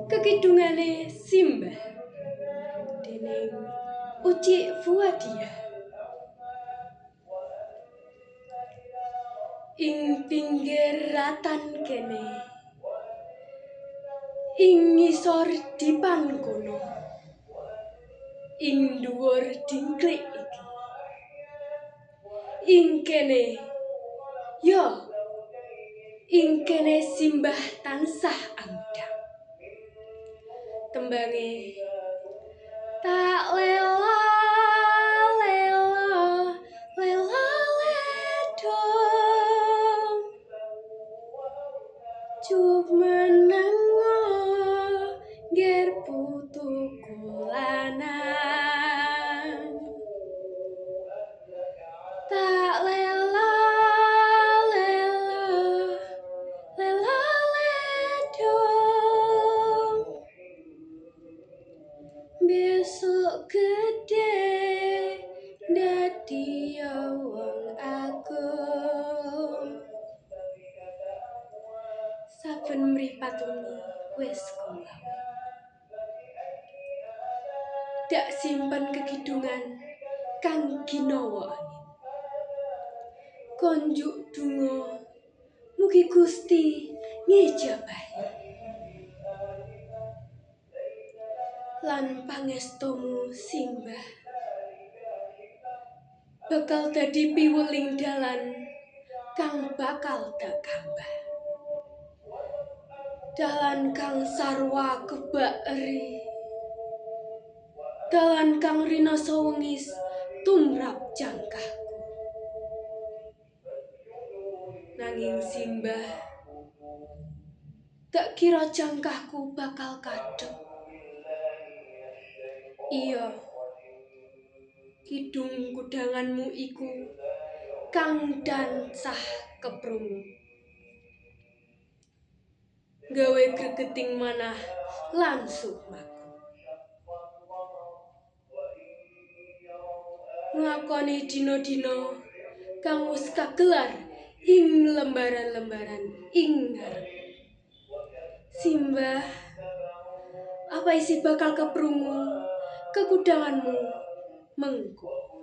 Kekidungane Simbah dening Uci Fuadia. Ing pinggir ratan kene, ing ngisor dipan kono, ing dhuwur dingklik iki, ing kene yo, ing kene Simbah tansah angdang. Tembange tak lela lela lela ledong cup menengo ger putuku lanang tak lela lela lela ledong besok gede dadi wong agung. Saben mripat wengi wis kolam. Dak simpen kekidungan kang ginawa angin. Konjuk donga mugi Gusti ngejabahi. Lan pangestumu Simbah bakal dadi piweling dalan kang bakal dak kambah. Dalan kang sarwa kebak eri, dalan kang rina sawengis tumrap jangkahku. Nanging Simbah tak kira jangkahku bakal kadhep. Iya, kidung kudanganmu iku kang tansah keprungu. Gawe gregeting manah lan sukmaku. Nglakoni dina-dina kang wis kagelar ing lembaran-lembaran ing ngarep. Simbah, apa isi bakal keprungu kekudanganmu mengko?